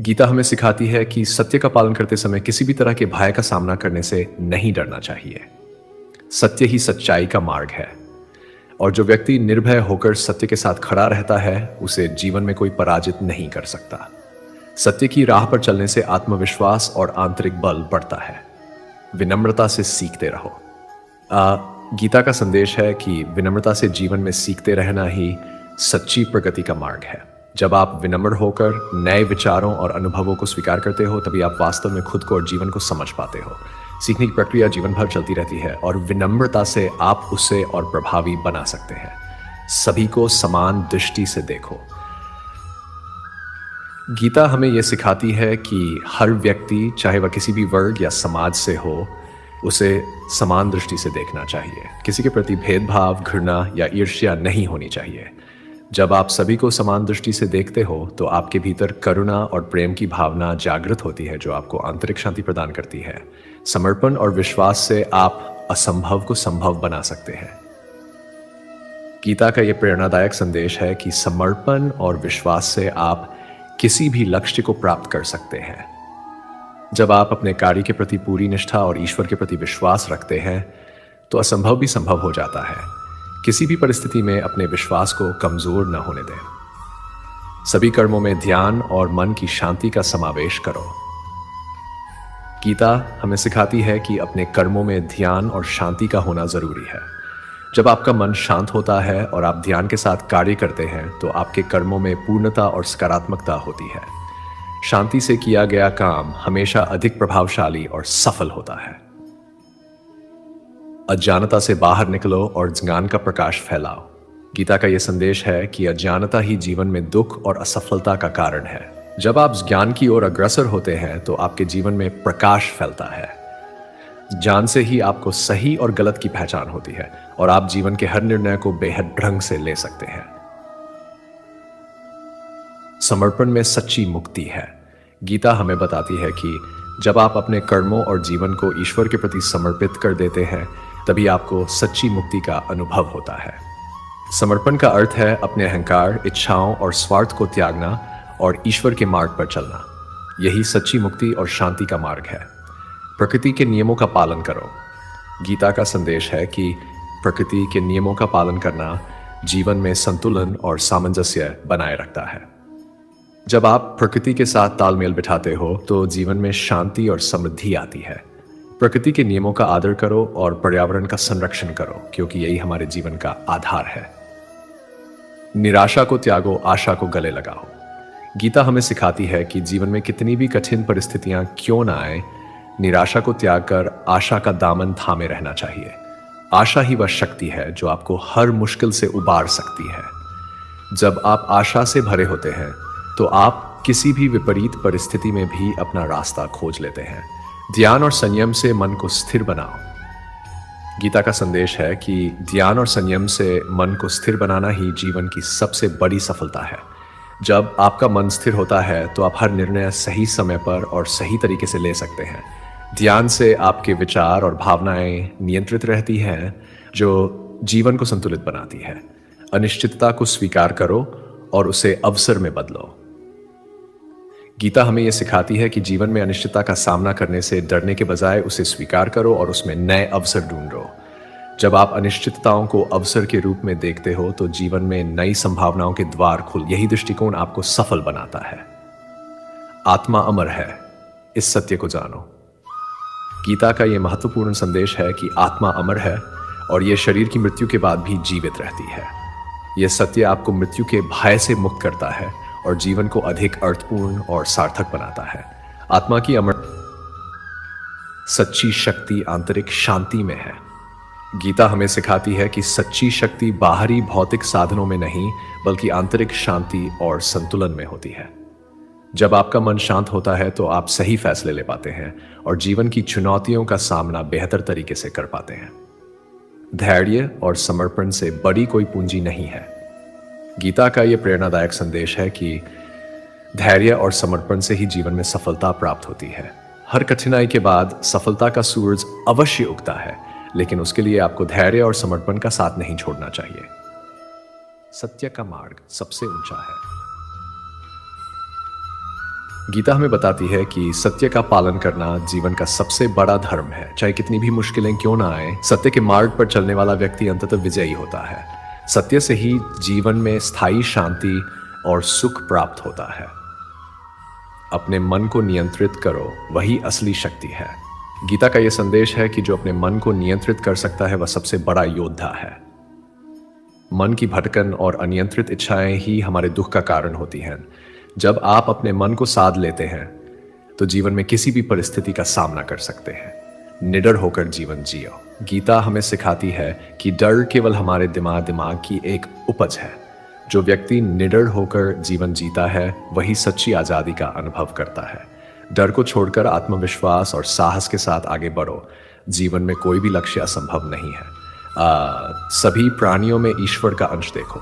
गीता हमें सिखाती है कि सत्य का पालन करते समय किसी भी तरह के भय का सामना करने से नहीं डरना चाहिए। सत्य ही सच्चाई का मार्ग है और जो व्यक्ति निर्भय होकर सत्य के साथ खड़ा रहता है उसे जीवन में कोई पराजित नहीं कर सकता। सत्य की राह पर चलने से आत्मविश्वास और आंतरिक बल बढ़ता है। विनम्रता से सीखते रहो। गीता का संदेश है कि विनम्रता से जीवन में सीखते रहना ही सच्ची प्रगति का मार्ग है। जब आप विनम्र होकर नए विचारों और अनुभवों को स्वीकार करते हो तभी आप वास्तव में खुद को और जीवन को समझ पाते हो। सीखने की प्रक्रिया जीवन भर चलती रहती है और विनम्रता से आप उसे और प्रभावी बना सकते हैं। सभी को समान दृष्टि से देखो। गीता हमें यह सिखाती है कि हर व्यक्ति, चाहे वह किसी भी वर्ग या समाज से हो, उसे समान दृष्टि से देखना चाहिए। किसी के प्रति भेदभाव, घृणा या ईर्ष्या नहीं होनी चाहिए। जब आप सभी को समान दृष्टि से देखते हो तो आपके भीतर करुणा और प्रेम की भावना जागृत होती है जो आपको आंतरिक शांति प्रदान करती है। समर्पण और विश्वास से आप असंभव को संभव बना सकते हैं। गीता का यह प्रेरणादायक संदेश है कि समर्पण और विश्वास से आप किसी भी लक्ष्य को प्राप्त कर सकते हैं। जब आप अपने कार्य के प्रति पूरी निष्ठा और ईश्वर के प्रति विश्वास रखते हैं तो असंभव भी संभव हो जाता है। किसी भी परिस्थिति में अपने विश्वास को कमजोर न होने दें। सभी कर्मों में ध्यान और मन की शांति का समावेश करो। गीता हमें सिखाती है कि अपने कर्मों में ध्यान और शांति का होना जरूरी है। जब आपका मन शांत होता है और आप ध्यान के साथ कार्य करते हैं तो आपके कर्मों में पूर्णता और सकारात्मकता होती है। शांति से किया गया काम हमेशा अधिक प्रभावशाली और सफल होता है। अज्ञानता से बाहर निकलो और ज्ञान का प्रकाश फैलाओ। गीता का यह संदेश है कि अज्ञानता ही जीवन में दुख और असफलता का कारण है। जब आप ज्ञान की ओर अग्रसर होते हैं तो आपके जीवन में प्रकाश फैलता है। ज्ञान से ही आपको सही और गलत की पहचान होती है और आप जीवन के हर निर्णय को बेहद ढंग से ले सकते हैं। समर्पण में सच्ची मुक्ति है। गीता हमें बताती है कि जब आप अपने कर्मों और जीवन को ईश्वर के प्रति समर्पित कर देते हैं तभी आपको सच्ची मुक्ति का अनुभव होता है। समर्पण का अर्थ है अपने अहंकार, इच्छाओं और स्वार्थ को त्यागना और ईश्वर के मार्ग पर चलना। यही सच्ची मुक्ति और शांति का मार्ग है। प्रकृति के नियमों का पालन करो। गीता का संदेश है कि प्रकृति के नियमों का पालन करना जीवन में संतुलन और सामंजस्य बनाए रखता है। जब आप प्रकृति के साथ तालमेल बिठाते हो तो जीवन में शांति और समृद्धि आती है। प्रकृति के नियमों का आदर करो और पर्यावरण का संरक्षण करो क्योंकि यही हमारे जीवन का आधार है। निराशा को त्यागो, आशा को गले लगाओ। गीता हमें सिखाती है कि जीवन में कितनी भी कठिन परिस्थितियां क्यों ना आए, निराशा को त्याग कर आशा का दामन थामे रहना चाहिए। आशा ही वह शक्ति है जो आपको हर मुश्किल से उबार सकती है। जब आप आशा से भरे होते हैं तो आप किसी भी विपरीत परिस्थिति में भी अपना रास्ता खोज लेते हैं। ध्यान और संयम से मन को स्थिर बनाओ। गीता का संदेश है कि ध्यान और संयम से मन को स्थिर बनाना ही जीवन की सबसे बड़ी सफलता है। जब आपका मन स्थिर होता है तो आप हर निर्णय सही समय पर और सही तरीके से ले सकते हैं। ध्यान से आपके विचार और भावनाएं नियंत्रित रहती हैं जो जीवन को संतुलित बनाती है। अनिश्चितता को स्वीकार करो और उसे अवसर में बदलो। गीता हमें यह सिखाती है कि जीवन में अनिश्चितता का सामना करने से डरने के बजाय उसे स्वीकार करो और उसमें नए अवसर ढूंढो। जब आप अनिश्चितताओं को अवसर के रूप में देखते हो तो जीवन में नई संभावनाओं के द्वार खुल। यही दृष्टिकोण आपको सफल बनाता है। आत्मा अमर है, इस सत्य को जानो। गीता का यह महत्वपूर्ण संदेश है कि आत्मा अमर है और यह शरीर की मृत्यु के बाद भी जीवित रहती है। यह सत्य आपको मृत्यु के भय से मुक्त करता है और जीवन को अधिक अर्थपूर्ण और सार्थक बनाता है। आत्मा की अमर सच्ची शक्ति आंतरिक शांति में है। गीता हमें सिखाती है कि सच्ची शक्ति बाहरी भौतिक साधनों में नहीं बल्कि आंतरिक शांति और संतुलन में होती है। जब आपका मन शांत होता है तो आप सही फैसले ले पाते हैं और जीवन की चुनौतियों का सामना बेहतर तरीके से कर पाते हैं। धैर्य और समर्पण से बड़ी कोई पूंजी नहीं है। गीता का यह प्रेरणादायक संदेश है कि धैर्य और समर्पण से ही जीवन में सफलता प्राप्त होती है। हर कठिनाई के बाद सफलता का सूरज अवश्य उगता है, लेकिन उसके लिए आपको धैर्य और समर्पण का साथ नहीं छोड़ना चाहिए। सत्य का मार्ग सबसे ऊंचा है। गीता हमें बताती है कि सत्य का पालन करना जीवन का सबसे बड़ा धर्म है। चाहे कितनी भी मुश्किलें क्यों ना आए, सत्य के मार्ग पर चलने वाला व्यक्ति अंततः विजयी होता है। सत्य से ही जीवन में स्थायी शांति और सुख प्राप्त होता है। अपने मन को नियंत्रित करो, वही असली शक्ति है। गीता का यह संदेश है कि जो अपने मन को नियंत्रित कर सकता है वह सबसे बड़ा योद्धा है। मन की भटकन और अनियंत्रित इच्छाएं ही हमारे दुख का कारण होती हैं। जब आप अपने मन को साध लेते हैं तो जीवन में किसी भी परिस्थिति का सामना कर सकते हैं। निडर होकर जीवन जियो। गीता हमें सिखाती है कि डर केवल हमारे दिमाग की एक उपज है। जो व्यक्ति निडर होकर जीवन जीता है वही सच्ची आजादी का अनुभव करता है। डर को छोड़कर आत्मविश्वास और साहस के साथ आगे बढ़ो। जीवन में कोई भी लक्ष्य असंभव नहीं है। सभी प्राणियों में ईश्वर का अंश देखो।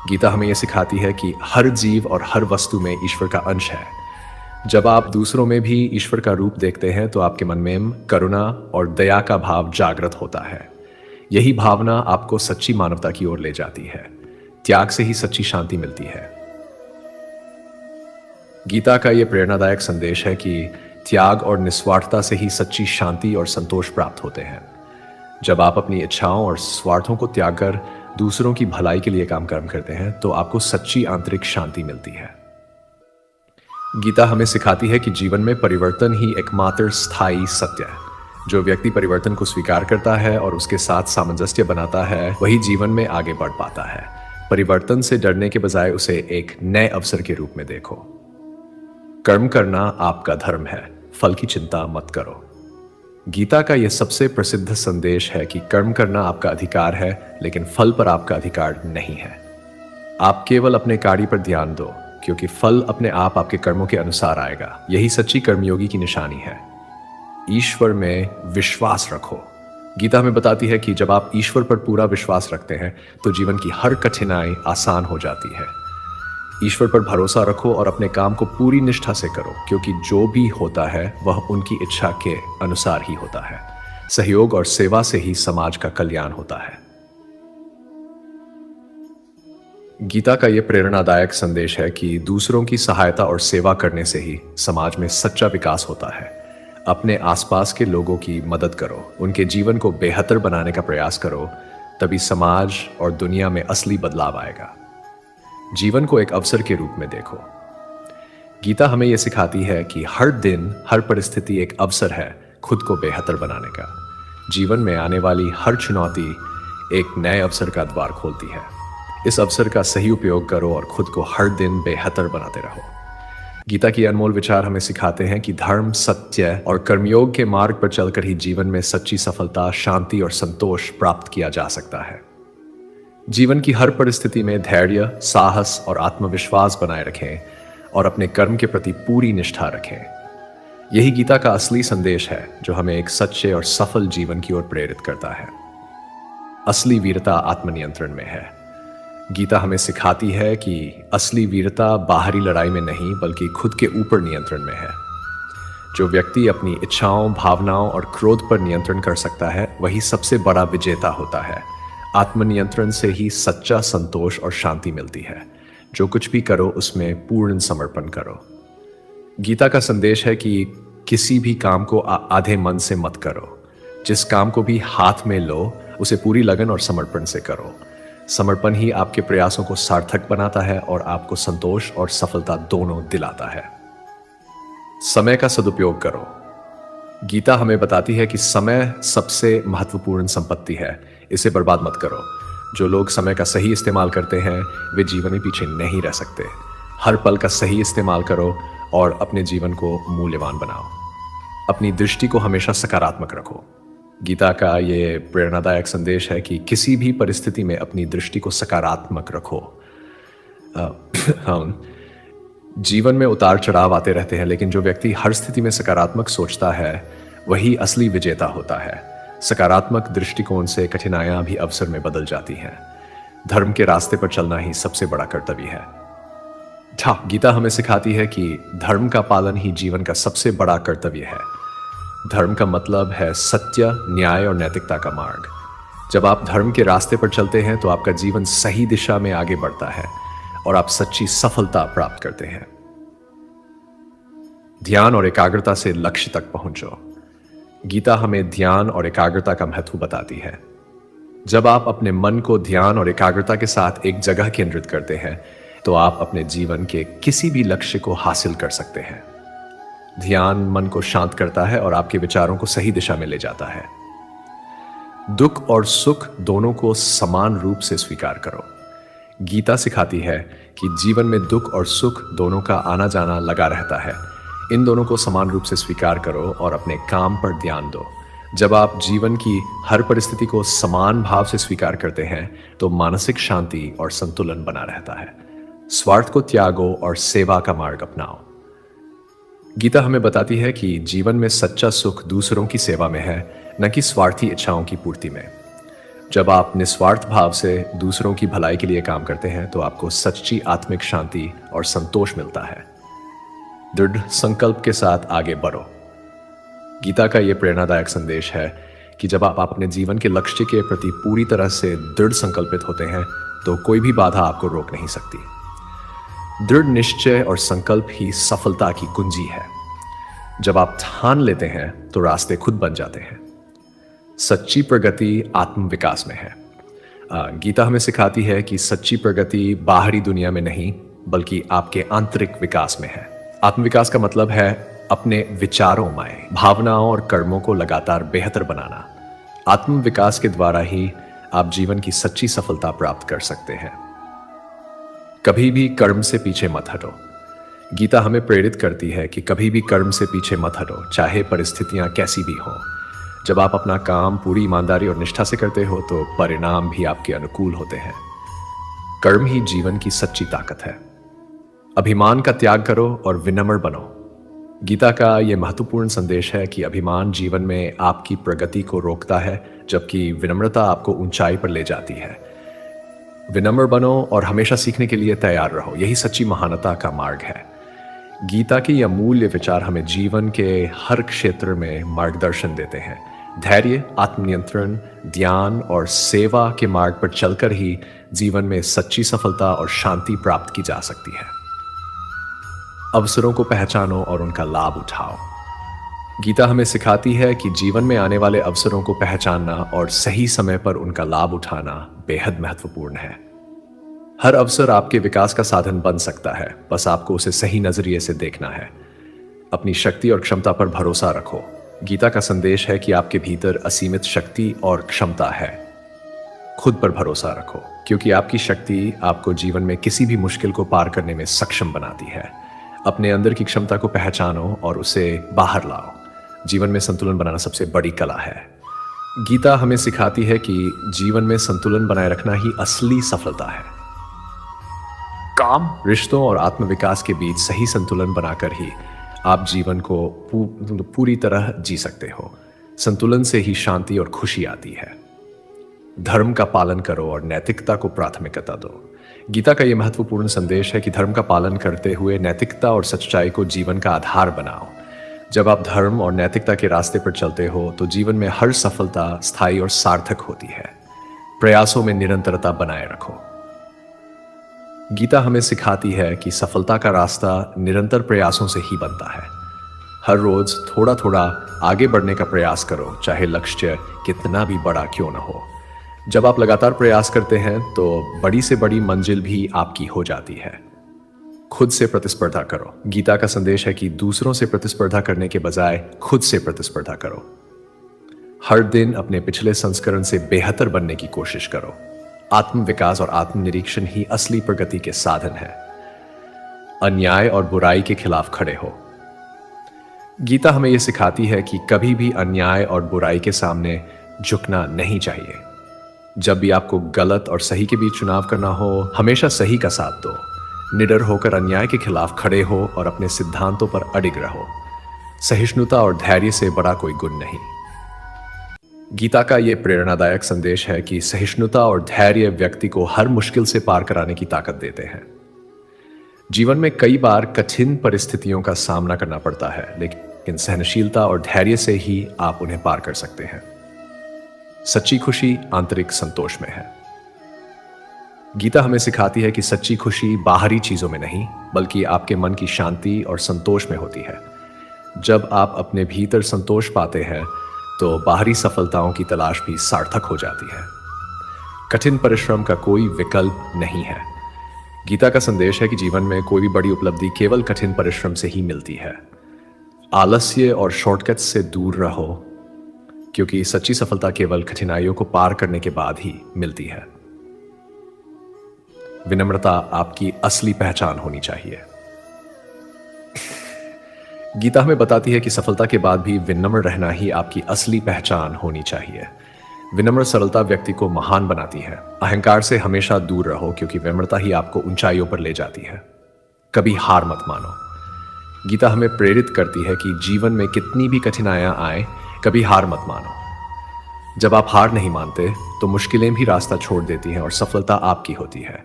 गीता हमें यह सिखाती है कि हर जीव और हर वस्तु में ईश्वर का अंश है। जब आप दूसरों में भी ईश्वर का रूप देखते हैं तो आपके मन में करुणा और दया का भाव जागृत होता है। यही भावना आपको सच्ची मानवता की ओर ले जाती है। त्याग से ही सच्ची शांति मिलती है। गीता का यह प्रेरणादायक संदेश है कि त्याग और निस्वार्थता से ही सच्ची शांति और संतोष प्राप्त होते हैं। जब आप अपनी इच्छाओं और स्वार्थों को त्याग कर दूसरों की भलाई के लिए काम करते हैं तो आपको सच्ची आंतरिक शांति मिलती है। गीता हमें सिखाती है कि जीवन में परिवर्तन ही एकमात्र स्थायी सत्य है। जो व्यक्ति परिवर्तन को स्वीकार करता है और उसके साथ सामंजस्य बनाता है वही जीवन में आगे बढ़ पाता है। परिवर्तन से डरने के बजाय उसे एक नए अवसर के रूप में देखो। कर्म करना आपका धर्म है, फल की चिंता मत करो। गीता का यह सबसे प्रसिद्ध संदेश है कि कर्म करना आपका अधिकार है, लेकिन फल पर आपका अधिकार नहीं है। आप केवल अपने कार्य पर ध्यान दो, क्योंकि फल अपने आप आपके कर्मों के अनुसार आएगा। यही सच्ची कर्मयोगी की निशानी है। ईश्वर में विश्वास रखो। गीता हमें बताती है कि जब आप ईश्वर पर पूरा विश्वास रखते हैं तो जीवन की हर कठिनाई आसान हो जाती है। ईश्वर पर भरोसा रखो और अपने काम को पूरी निष्ठा से करो, क्योंकि जो भी होता है वह उनकी इच्छा के अनुसार ही होता है। सहयोग और सेवा से ही समाज का कल्याण होता है। गीता का यह प्रेरणादायक संदेश है कि दूसरों की सहायता और सेवा करने से ही समाज में सच्चा विकास होता है। अपने आसपास के लोगों की मदद करो, उनके जीवन को बेहतर बनाने का प्रयास करो, तभी समाज और दुनिया में असली बदलाव आएगा। जीवन को एक अवसर के रूप में देखो। गीता हमें यह सिखाती है कि हर दिन, हर परिस्थिति एक अवसर है खुद को बेहतर बनाने का। जीवन में आने वाली हर चुनौती एक नए अवसर का द्वार खोलती है। इस अवसर का सही उपयोग करो और खुद को हर दिन बेहतर बनाते रहो। गीता की अनमोल विचार हमें सिखाते हैं कि धर्म, सत्य और कर्मयोग के मार्ग पर चलकर ही जीवन में सच्ची सफलता, शांति और संतोष प्राप्त किया जा सकता है। जीवन की हर परिस्थिति में धैर्य, साहस और आत्मविश्वास बनाए रखें और अपने कर्म के प्रति पूरी निष्ठा रखें। यही गीता का असली संदेश है जो हमें एक सच्चे और सफल जीवन की ओर प्रेरित करता है। असली वीरता आत्मनियंत्रण में है। गीता हमें सिखाती है कि असली वीरता बाहरी लड़ाई में नहीं बल्कि खुद के ऊपर नियंत्रण में है। जो व्यक्ति अपनी इच्छाओं, भावनाओं और क्रोध पर नियंत्रण कर सकता है वही सबसे बड़ा विजेता होता है। आत्मनियंत्रण से ही सच्चा संतोष और शांति मिलती है। जो कुछ भी करो उसमें पूर्ण समर्पण करो। गीता का संदेश है कि किसी भी काम को आधे मन से मत करो। जिस काम को भी हाथ में लो उसे पूरी लगन और समर्पण से करो। समर्पण ही आपके प्रयासों को सार्थक बनाता है और आपको संतोष और सफलता दोनों दिलाता है। समय का सदुपयोग करो। गीता हमें बताती है कि समय सबसे महत्वपूर्ण संपत्ति है, इसे बर्बाद मत करो। जो लोग समय का सही इस्तेमाल करते हैं वे जीवन में पीछे नहीं रह सकते। हर पल का सही इस्तेमाल करो और अपने जीवन को मूल्यवान बनाओ। अपनी दृष्टि को हमेशा सकारात्मक रखो। गीता का ये प्रेरणादायक संदेश है कि किसी भी परिस्थिति में अपनी दृष्टि को सकारात्मक रखो। जीवन में उतार चढ़ाव आते रहते हैं, लेकिन जो व्यक्ति हर स्थिति में सकारात्मक सोचता है वही असली विजेता होता है। सकारात्मक दृष्टिकोण से कठिनाइयां भी अवसर में बदल जाती हैं। धर्म के रास्ते पर चलना ही सबसे बड़ा कर्तव्य है। गीता हमें सिखाती है कि धर्म का पालन ही जीवन का सबसे बड़ा कर्तव्य है। धर्म का मतलब है सत्य, न्याय और नैतिकता का मार्ग। जब आप धर्म के रास्ते पर चलते हैं तो आपका जीवन सही दिशा में आगे बढ़ता है और आप सच्ची सफलता प्राप्त करते हैं। ध्यान और एकाग्रता से लक्ष्य तक पहुंचो। गीता हमें ध्यान और एकाग्रता का महत्व बताती है। जब आप अपने मन को ध्यान और एकाग्रता के साथ एक जगह केंद्रित करते हैं तो आप अपने जीवन के किसी भी लक्ष्य को हासिल कर सकते हैं। ध्यान मन को शांत करता है और आपके विचारों को सही दिशा में ले जाता है। दुख और सुख दोनों को समान रूप से स्वीकार करो। गीता सिखाती है कि जीवन में दुख और सुख दोनों का आना जाना लगा रहता है। इन दोनों को समान रूप से स्वीकार करो और अपने काम पर ध्यान दो। जब आप जीवन की हर परिस्थिति को समान भाव से स्वीकार करते हैं तो मानसिक शांति और संतुलन बना रहता है। स्वार्थ को त्यागो और सेवा का मार्ग अपनाओ। गीता हमें बताती है कि जीवन में सच्चा सुख दूसरों की सेवा में है, न कि स्वार्थी इच्छाओं की पूर्ति में। जब आप निस्वार्थ भाव से दूसरों की भलाई के लिए काम करते हैं तो आपको सच्ची आत्मिक शांति और संतोष मिलता है। दृढ़ संकल्प के साथ आगे बढ़ो। गीता का यह प्रेरणादायक संदेश है कि जब आप अपने जीवन के लक्ष्य के प्रति पूरी तरह से दृढ़ संकल्पित होते हैं तो कोई भी बाधा आपको रोक नहीं सकती। दृढ़ निश्चय और संकल्प ही सफलता की कुंजी है। जब आप ठान लेते हैं तो रास्ते खुद बन जाते हैं। सच्ची प्रगति आत्मविकास में है। गीता हमें सिखाती है कि सच्ची प्रगति बाहरी दुनिया में नहीं बल्कि आपके आंतरिक विकास में है। आत्मविकास का मतलब है अपने विचारों में, भावनाओं और कर्मों को लगातार बेहतर बनाना। आत्मविकास के द्वारा ही आप जीवन की सच्ची सफलता प्राप्त कर सकते हैं। कभी भी कर्म से पीछे मत हटो। गीता हमें प्रेरित करती है कि कभी भी कर्म से पीछे मत हटो, चाहे परिस्थितियां कैसी भी हों। जब आप अपना काम पूरी ईमानदारी और निष्ठा से करते हो तो परिणाम भी आपके अनुकूल होते हैं। कर्म ही जीवन की सच्ची ताकत है। अभिमान का त्याग करो और विनम्र बनो। गीता का यह महत्वपूर्ण संदेश है कि अभिमान जीवन में आपकी प्रगति को रोकता है, जबकि विनम्रता आपको ऊंचाई पर ले जाती है। विनम्र बनो और हमेशा सीखने के लिए तैयार रहो। यही सच्ची महानता का मार्ग है। गीता के यह अमूल्य विचार हमें जीवन के हर क्षेत्र में मार्गदर्शन देते हैं। धैर्य, आत्मनियंत्रण, ध्यान और सेवा के मार्ग पर चलकर ही जीवन में सच्ची सफलता और शांति प्राप्त की जा सकती है। अवसरों को पहचानो और उनका लाभ उठाओ। गीता हमें सिखाती है कि जीवन में आने वाले अवसरों को पहचानना और सही समय पर उनका लाभ उठाना बेहद महत्वपूर्ण है। हर अवसर आपके विकास का साधन बन सकता है, बस आपको उसे सही नजरिए से देखना है। अपनी शक्ति और क्षमता पर भरोसा रखो। गीता का संदेश है कि आपके भीतर असीमित शक्ति और क्षमता है। खुद पर भरोसा रखो, क्योंकि आपकी शक्ति आपको जीवन में किसी भी मुश्किल को पार करने में सक्षम बनाती है। अपने अंदर की क्षमता को पहचानो और उसे बाहर लाओ। जीवन में संतुलन बनाना सबसे बड़ी कला है। गीता हमें सिखाती है कि जीवन में संतुलन बनाए रखना ही असली सफलता है। काम, रिश्तों और आत्मविकास के बीच सही संतुलन बनाकर ही आप जीवन को पूरी तरह जी सकते हो। संतुलन से ही शांति और खुशी आती है। धर्म का पालन करो और नैतिकता को प्राथमिकता दो। गीता का यह महत्वपूर्ण संदेश है कि धर्म का पालन करते हुए नैतिकता और सच्चाई को जीवन का आधार बनाओ। जब आप धर्म और नैतिकता के रास्ते पर चलते हो तो जीवन में हर सफलता स्थायी और सार्थक होती है। प्रयासों में निरंतरता बनाए रखो। गीता हमें सिखाती है कि सफलता का रास्ता निरंतर प्रयासों से ही बनता है। हर रोज थोड़ा थोड़ा आगे बढ़ने का प्रयास करो, चाहे लक्ष्य कितना भी बड़ा क्यों न हो। जब आप लगातार प्रयास करते हैं तो बड़ी से बड़ी मंजिल भी आपकी हो जाती है। खुद से प्रतिस्पर्धा करो। गीता का संदेश है कि दूसरों से प्रतिस्पर्धा करने के बजाय खुद से प्रतिस्पर्धा करो। हर दिन अपने पिछले संस्करण से बेहतर बनने की कोशिश करो। आत्मविकास और आत्मनिरीक्षण ही असली प्रगति के साधन है। अन्याय और बुराई के खिलाफ खड़े हो। गीता हमें यह सिखाती है कि कभी भी अन्याय और बुराई के सामने झुकना नहीं चाहिए। जब भी आपको गलत और सही के बीच चुनाव करना हो, हमेशा सही का साथ दो। निडर होकर अन्याय के खिलाफ खड़े हो और अपने सिद्धांतों पर अडिग रहो। सहिष्णुता और धैर्य से बड़ा कोई गुण नहीं। गीता का यह प्रेरणादायक संदेश है कि सहिष्णुता और धैर्य व्यक्ति को हर मुश्किल से पार कराने की ताकत देते हैं। जीवन में कई बार कठिन परिस्थितियों का सामना करना पड़ता है, लेकिन सहनशीलता और धैर्य से ही आप उन्हें पार कर सकते हैं। सच्ची खुशी आंतरिक संतोष में है। गीता हमें सिखाती है कि सच्ची खुशी बाहरी चीजों में नहीं, बल्कि आपके मन की शांति और संतोष में होती है। जब आप अपने भीतर संतोष पाते हैं तो बाहरी सफलताओं की तलाश भी सार्थक हो जाती है। कठिन परिश्रम का कोई विकल्प नहीं है। गीता का संदेश है कि जीवन में कोई भी बड़ी उपलब्धि केवल कठिन परिश्रम से ही मिलती है। आलस्य और शॉर्टकट से दूर रहो, क्योंकि सच्ची सफलता केवल कठिनाइयों को पार करने के बाद ही मिलती है। विनम्रता आपकी असली पहचान होनी चाहिए। गीता हमें बताती है कि सफलता के बाद भी विनम्र रहना ही आपकी असली पहचान होनी चाहिए। विनम्र सरलता व्यक्ति को महान बनाती है। अहंकार से हमेशा दूर रहो, क्योंकि विनम्रता ही आपको ऊंचाइयों पर ले जाती है। कभी हार मत मानो। गीता हमें प्रेरित करती है कि जीवन में कितनी भी कठिनाइयां आए, कभी हार मत मानो। जब आप हार नहीं मानते तो मुश्किलें भी रास्ता छोड़ देती हैं और सफलता आपकी होती है।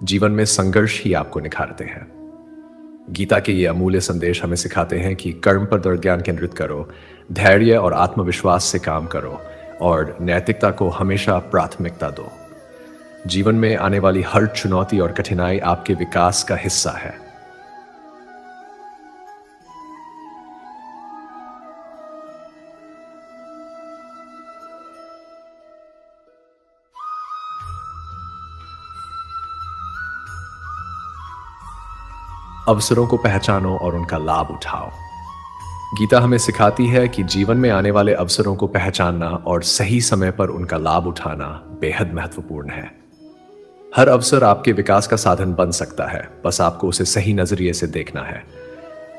जीवन में संघर्ष ही आपको निखारते हैं। गीता के ये अमूल्य संदेश हमें सिखाते हैं कि कर्म पर ध्यान केंद्रित करो, धैर्य और आत्मविश्वास से काम करो और नैतिकता को हमेशा प्राथमिकता दो। जीवन में आने वाली हर चुनौती और कठिनाई आपके विकास का हिस्सा है। अवसरों को पहचानो और उनका लाभ उठाओ। गीता हमें सिखाती है कि जीवन में आने वाले अवसरों को पहचानना और सही समय पर उनका लाभ उठाना बेहद महत्वपूर्ण है। हर अवसर आपके विकास का साधन बन सकता है, बस आपको उसे सही नजरिए से देखना है।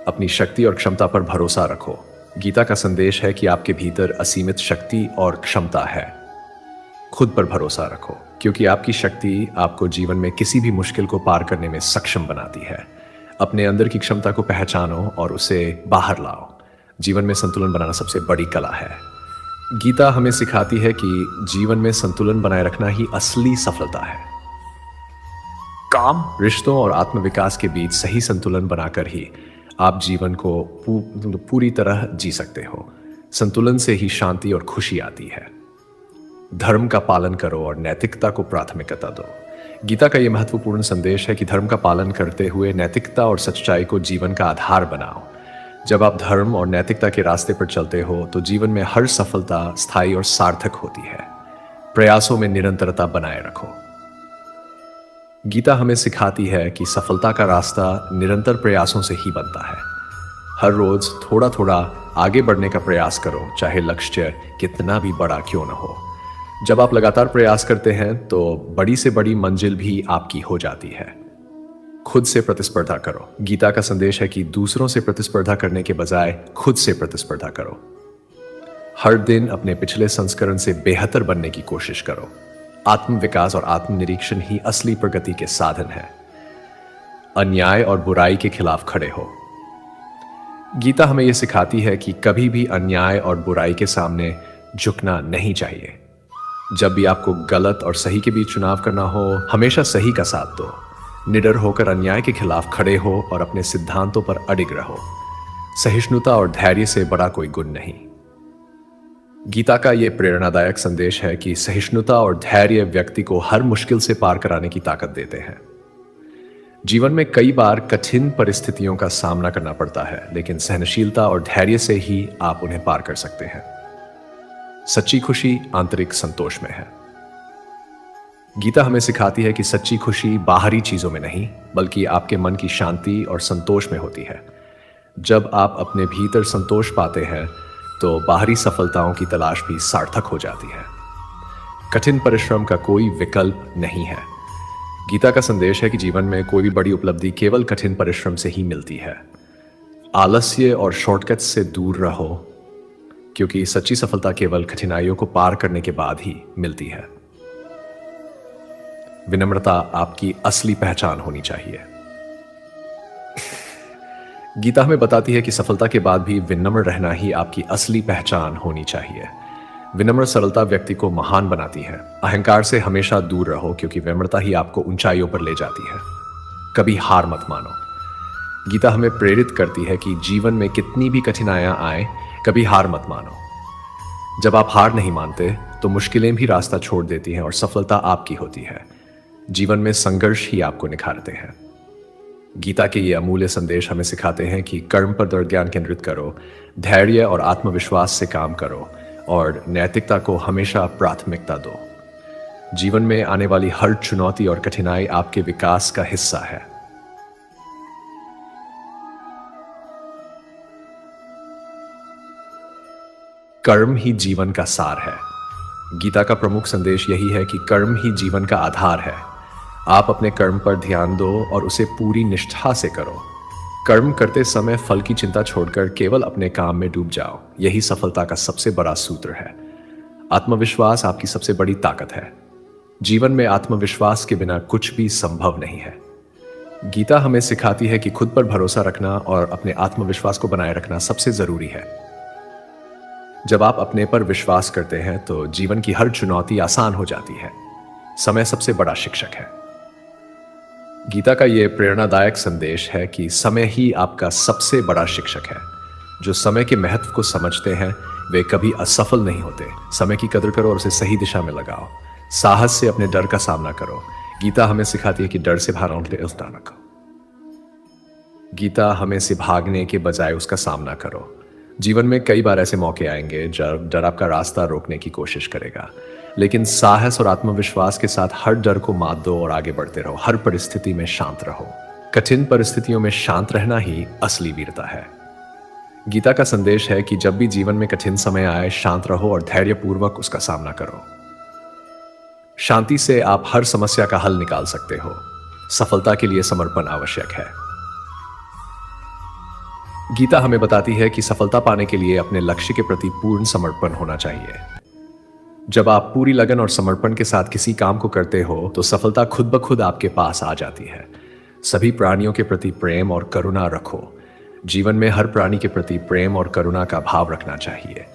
अपनी शक्ति और क्षमता पर भरोसा रखो। गीता का संदेश है कि आपके भीतर असीमित शक्ति और क्षमता है। खुद पर भरोसा रखो, क्योंकि आपकी शक्ति आपको जीवन में किसी भी मुश्किल को पार करने में सक्षम बनाती है। अपने अंदर की क्षमता को पहचानो और उसे बाहर लाओ। जीवन में संतुलन बनाना सबसे बड़ी कला है। गीता हमें सिखाती है कि जीवन में संतुलन बनाए रखना ही असली सफलता है। काम, रिश्तों और आत्मविकास के बीच सही संतुलन बनाकर ही आप जीवन को पूरी तरह जी सकते हो। संतुलन से ही शांति और खुशी आती है। धर्म का पालन करो और नैतिकता को प्राथमिकता दो। गीता का यह महत्वपूर्ण संदेश है कि धर्म का पालन करते हुए नैतिकता और सच्चाई को जीवन का आधार बनाओ। जब आप धर्म और नैतिकता के रास्ते पर चलते हो तो जीवन में हर सफलता स्थायी और सार्थक होती है। प्रयासों में निरंतरता बनाए रखो। गीता हमें सिखाती है कि सफलता का रास्ता निरंतर प्रयासों से ही बनता है। हर रोज थोड़ा थोड़ा आगे बढ़ने का प्रयास करो, चाहे लक्ष्य कितना भी बड़ा क्यों न हो। जब आप लगातार प्रयास करते हैं तो बड़ी से बड़ी मंजिल भी आपकी हो जाती है। खुद से प्रतिस्पर्धा करो। गीता का संदेश है कि दूसरों से प्रतिस्पर्धा करने के बजाय खुद से प्रतिस्पर्धा करो। हर दिन अपने पिछले संस्करण से बेहतर बनने की कोशिश करो। आत्मविकास और आत्मनिरीक्षण ही असली प्रगति के साधन है। अन्याय और बुराई के खिलाफ खड़े हो। गीता हमें यह सिखाती है कि कभी भी अन्याय और बुराई के सामने झुकना नहीं चाहिए। जब भी आपको गलत और सही के बीच चुनाव करना हो, हमेशा सही का साथ दो। निडर होकर अन्याय के खिलाफ खड़े हो और अपने सिद्धांतों पर अडिग रहो। सहिष्णुता और धैर्य से बड़ा कोई गुण नहीं। गीता का यह प्रेरणादायक संदेश है कि सहिष्णुता और धैर्य व्यक्ति को हर मुश्किल से पार कराने की ताकत देते हैं। जीवन में कई बार कठिन परिस्थितियों का सामना करना पड़ता है, लेकिन सहनशीलता और धैर्य से ही आप उन्हें पार कर सकते हैं। सच्ची खुशी आंतरिक संतोष में है। गीता हमें सिखाती है कि सच्ची खुशी बाहरी चीजों में नहीं, बल्कि आपके मन की शांति और संतोष में होती है। जब आप अपने भीतर संतोष पाते हैं तो बाहरी सफलताओं की तलाश भी सार्थक हो जाती है। कठिन परिश्रम का कोई विकल्प नहीं है। गीता का संदेश है कि जीवन में कोई भी बड़ी उपलब्धि केवल कठिन परिश्रम से ही मिलती है। आलस्य और शॉर्टकट से दूर रहो, क्योंकि सच्ची सफलता केवल कठिनाइयों को पार करने के बाद ही मिलती है। विनम्रता आपकी असली पहचान होनी चाहिए। गीता हमें बताती है कि सफलता के बाद भी विनम्र रहना ही आपकी असली पहचान होनी चाहिए। विनम्र सरलता व्यक्ति को महान बनाती है। अहंकार से हमेशा दूर रहो, क्योंकि विनम्रता ही आपको ऊंचाइयों पर ले जाती है। कभी हार मत मानो। गीता हमें प्रेरित करती है कि जीवन में कितनी भी कठिनाइयां आए, कभी हार मत मानो। जब आप हार नहीं मानते तो मुश्किलें भी रास्ता छोड़ देती हैं और सफलता आपकी होती है। जीवन में संघर्ष ही आपको निखारते हैं। गीता के ये अमूल्य संदेश हमें सिखाते हैं कि कर्म पर ध्यान केंद्रित करो, धैर्य और आत्मविश्वास से काम करो और नैतिकता को हमेशा प्राथमिकता दो। जीवन में आने वाली हर चुनौती और कठिनाई आपके विकास का हिस्सा है। कर्म ही जीवन का सार है। गीता का प्रमुख संदेश यही है कि कर्म ही जीवन का आधार है। आप अपने कर्म पर ध्यान दो और उसे पूरी निष्ठा से करो। कर्म करते समय फल की चिंता छोड़कर केवल अपने काम में डूब जाओ। यही सफलता का सबसे बड़ा सूत्र है। आत्मविश्वास आपकी सबसे बड़ी ताकत है। जीवन में आत्मविश्वास के बिना कुछ भी संभव नहीं है। गीता हमें सिखाती है कि खुद पर भरोसा रखना और अपने आत्मविश्वास को बनाए रखना सबसे जरूरी है। जब आप अपने पर विश्वास करते हैं तो जीवन की हर चुनौती आसान हो जाती है। समय सबसे बड़ा शिक्षक है। गीता का यह प्रेरणादायक संदेश है कि समय ही आपका सबसे बड़ा शिक्षक है। जो समय के महत्व को समझते हैं वे कभी असफल नहीं होते। समय की कदर करो और उसे सही दिशा में लगाओ। साहस से अपने डर का सामना करो। गीता हमें सिखाती है कि डर से भागना रखो। गीता हमें से भागने के बजाय उसका सामना करो। जीवन में कई बार ऐसे मौके आएंगे जब डर आपका रास्ता रोकने की कोशिश करेगा, लेकिन साहस और आत्मविश्वास के साथ हर डर को मात दो और आगे बढ़ते रहो। हर परिस्थिति में शांत रहो। कठिन परिस्थितियों में शांत रहना ही असली वीरता है। गीता का संदेश है कि जब भी जीवन में कठिन समय आए, शांत रहो और धैर्यपूर्वक उसका सामना करो। शांति से आप हर समस्या का हल निकाल सकते हो। सफलता के लिए समर्पण आवश्यक है। गीता हमें बताती है कि सफलता पाने के लिए अपने लक्ष्य के प्रति पूर्ण समर्पण होना चाहिए। जब आप पूरी लगन और समर्पण के साथ किसी काम को करते हो तो सफलता खुद ब खुद आपके पास आ जाती है। सभी प्राणियों के प्रति प्रेम और करुणा रखो। जीवन में हर प्राणी के प्रति प्रेम और करुणा का भाव रखना चाहिए।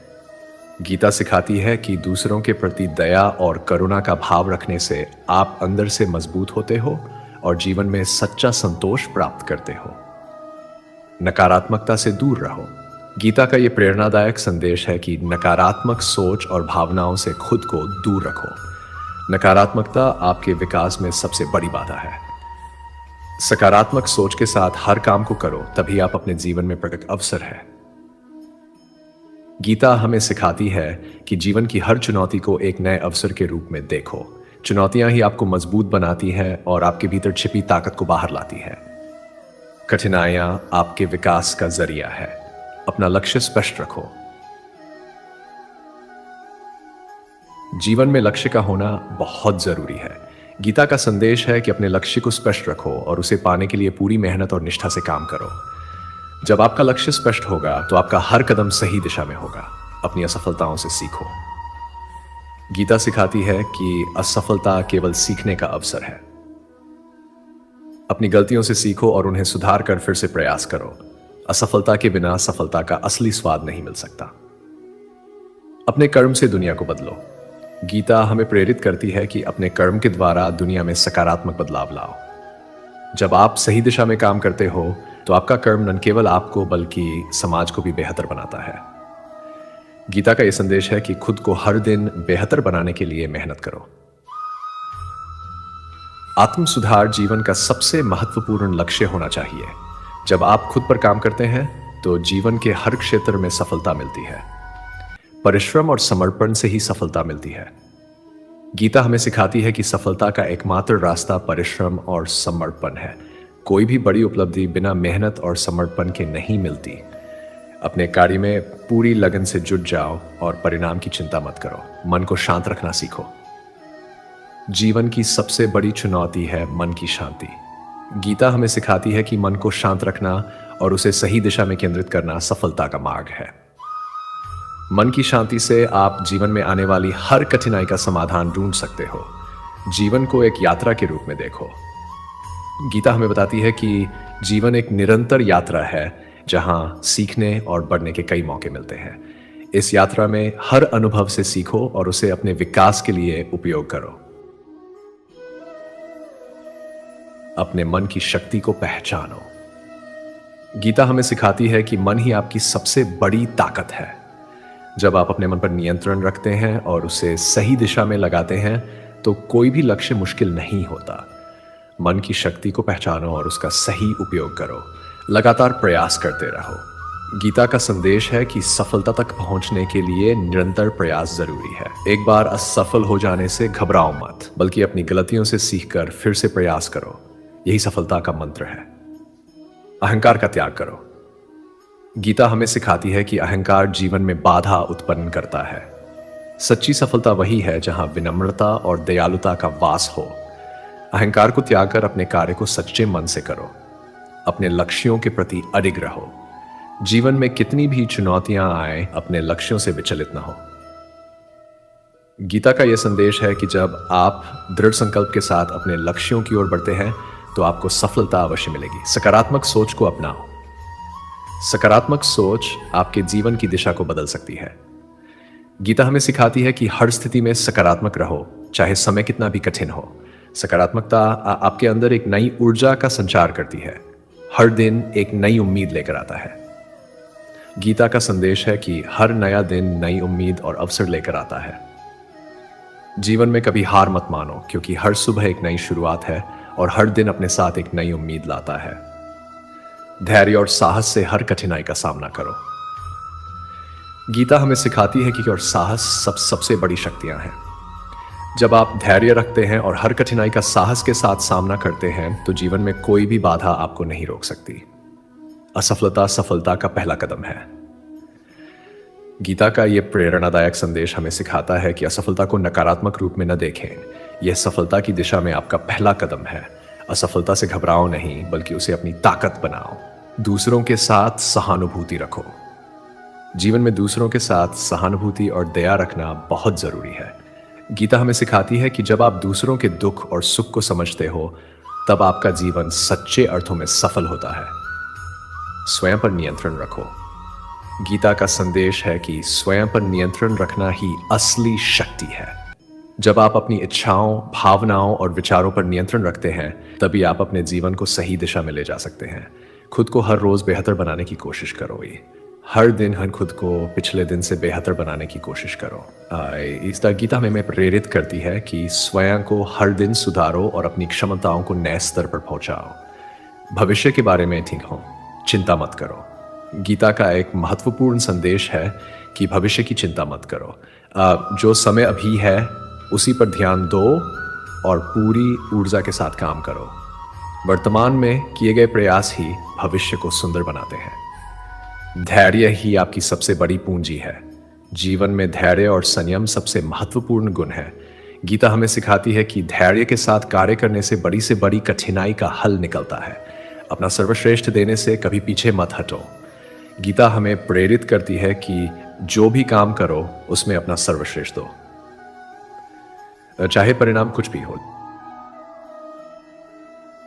गीता सिखाती है कि दूसरों के प्रति दया और करुणा का भाव रखने से आप अंदर से मजबूत होते हो और जीवन में सच्चा संतोष प्राप्त करते हो। नकारात्मकता से दूर रहो। गीता का यह प्रेरणादायक संदेश है कि नकारात्मक सोच और भावनाओं से खुद को दूर रखो। नकारात्मकता आपके विकास में सबसे बड़ी बाधा है। सकारात्मक सोच के साथ हर काम को करो, तभी आप अपने जीवन में प्रगति अवसर है। गीता हमें सिखाती है कि जीवन की हर चुनौती को एक नए अवसर के रूप में देखो। चुनौतियां ही आपको मजबूत बनाती हैं और आपके भीतर छिपी ताकत को बाहर लाती है। कठिनाइयां आपके विकास का जरिया है। अपना लक्ष्य स्पष्ट रखो। जीवन में लक्ष्य का होना बहुत जरूरी है। गीता का संदेश है कि अपने लक्ष्य को स्पष्ट रखो और उसे पाने के लिए पूरी मेहनत और निष्ठा से काम करो। जब आपका लक्ष्य स्पष्ट होगा तो आपका हर कदम सही दिशा में होगा। अपनी असफलताओं से सीखो। गीता सिखाती है कि असफलता केवल सीखने का अवसर है। अपनी गलतियों से सीखो और उन्हें सुधार कर फिर से प्रयास करो। असफलता के बिना सफलता का असली स्वाद नहीं मिल सकता। अपने कर्म से दुनिया को बदलो। गीता हमें प्रेरित करती है कि अपने कर्म के द्वारा दुनिया में सकारात्मक बदलाव लाओ। जब आप सही दिशा में काम करते हो तो आपका कर्म न केवल आपको बल्कि समाज को भी बेहतर बनाता है। गीता का यह संदेश है कि खुद को हर दिन बेहतर बनाने के लिए मेहनत करो। आत्म सुधार जीवन का सबसे महत्वपूर्ण लक्ष्य होना चाहिए। जब आप खुद पर काम करते हैं तो जीवन के हर क्षेत्र में सफलता मिलती है। परिश्रम और समर्पण से ही सफलता मिलती है। गीता हमें सिखाती है कि सफलता का एकमात्र रास्ता परिश्रम और समर्पण है। कोई भी बड़ी उपलब्धि बिना मेहनत और समर्पण के नहीं मिलती। अपने कार्य में पूरी लगन से जुट जाओ और परिणाम की चिंता मत करो। मन को शांत रखना सीखो। जीवन की सबसे बड़ी चुनौती है मन की शांति। गीता हमें सिखाती है कि मन को शांत रखना और उसे सही दिशा में केंद्रित करना सफलता का मार्ग है। मन की शांति से आप जीवन में आने वाली हर कठिनाई का समाधान ढूंढ सकते हो। जीवन को एक यात्रा के रूप में देखो। गीता हमें बताती है कि जीवन एक निरंतर यात्रा है जहां सीखने और बढ़ने के कई मौके मिलते हैं। इस यात्रा में हर अनुभव से सीखो और उसे अपने विकास के लिए उपयोग करो। अपने मन की शक्ति को पहचानो। गीता हमें सिखाती है कि मन ही आपकी सबसे बड़ी ताकत है। जब आप अपने मन पर नियंत्रण रखते हैं और उसे सही दिशा में लगाते हैं तो कोई भी लक्ष्य मुश्किल नहीं होता। मन की शक्ति को पहचानो और उसका सही उपयोग करो। लगातार प्रयास करते रहो। गीता का संदेश है कि सफलता तक पहुंचने के लिए निरंतर प्रयास जरूरी है। एक बार असफल हो जाने से घबराओ मत, बल्कि अपनी गलतियों से सीखकर फिर से प्रयास करो। यही सफलता का मंत्र है। अहंकार का त्याग करो। गीता हमें सिखाती है कि अहंकार जीवन में बाधा उत्पन्न करता है। सच्ची सफलता वही है जहां विनम्रता और दयालुता का वास हो। अहंकार को त्याग कर अपने कार्य को सच्चे मन से करो। अपने लक्ष्यों के प्रति अडिग रहो। जीवन में कितनी भी चुनौतियां आए, अपने लक्ष्यों से विचलित न हो। गीता का यह संदेश है कि जब आप दृढ़ संकल्प के साथ अपने लक्ष्यों की ओर बढ़ते हैं तो आपको सफलता अवश्य मिलेगी। सकारात्मक सोच को अपनाओ। सकारात्मक सोच आपके जीवन की दिशा को बदल सकती है। गीता हमें सिखाती है कि हर स्थिति में सकारात्मक रहो, चाहे समय कितना भी कठिन हो। सकारात्मकता आपके अंदर एक नई ऊर्जा का संचार करती है। हर दिन एक नई उम्मीद लेकर आता है। गीता का संदेश है कि हर नया दिन नई उम्मीद और अवसर लेकर आता है। जीवन में कभी हार मत मानो, क्योंकि हर सुबह एक नई शुरुआत है और हर दिन अपने साथ एक नई उम्मीद लाता है। धैर्य और साहस से हर कठिनाई का सामना करो। गीता हमें सिखाती है कि और साहस सबसे बड़ी शक्तियां हैं। जब आप धैर्य रखते हैं और हर कठिनाई का साहस के साथ सामना करते हैं तो जीवन में कोई भी बाधा आपको नहीं रोक सकती। असफलता सफलता का पहला कदम है। गीता का यह प्रेरणादायक संदेश हमें सिखाता है कि असफलता को नकारात्मक रूप में न देखें। यह सफलता की दिशा में आपका पहला कदम है। असफलता से घबराओ नहीं, बल्कि उसे अपनी ताकत बनाओ। दूसरों के साथ सहानुभूति रखो। जीवन में दूसरों के साथ सहानुभूति और दया रखना बहुत जरूरी है। गीता हमें सिखाती है कि जब आप दूसरों के दुख और सुख को समझते हो, तब आपका जीवन सच्चे अर्थों में सफल होता है। स्वयं पर नियंत्रण रखो। गीता का संदेश है कि स्वयं पर नियंत्रण रखना ही असली शक्ति है। जब आप अपनी इच्छाओं, भावनाओं और विचारों पर नियंत्रण रखते हैं, तभी आप अपने जीवन को सही दिशा में ले जा सकते हैं। खुद को हर रोज बेहतर बनाने की कोशिश करो। हर दिन हर खुद को पिछले दिन से बेहतर बनाने की कोशिश करो। इस तरह गीता हमें प्रेरित करती है कि स्वयं को हर दिन सुधारो और अपनी क्षमताओं को नए स्तर पर पहुंचाओ। भविष्य के बारे में ठीक हो, चिंता मत करो। गीता का एक महत्वपूर्ण संदेश है कि भविष्य की चिंता मत करो। जो समय अभी है उसी पर ध्यान दो और पूरी ऊर्जा के साथ काम करो। वर्तमान में किए गए प्रयास ही भविष्य को सुंदर बनाते हैं। धैर्य ही आपकी सबसे बड़ी पूंजी है। जीवन में धैर्य और संयम सबसे महत्वपूर्ण गुण है। गीता हमें सिखाती है कि धैर्य के साथ कार्य करने से बड़ी कठिनाई का हल निकलता है। अपना सर्वश्रेष्ठ देने से कभी पीछे मत हटो। गीता हमें प्रेरित करती है कि जो भी काम करो उसमें अपना सर्वश्रेष्ठ दो, चाहे परिणाम कुछ भी हो।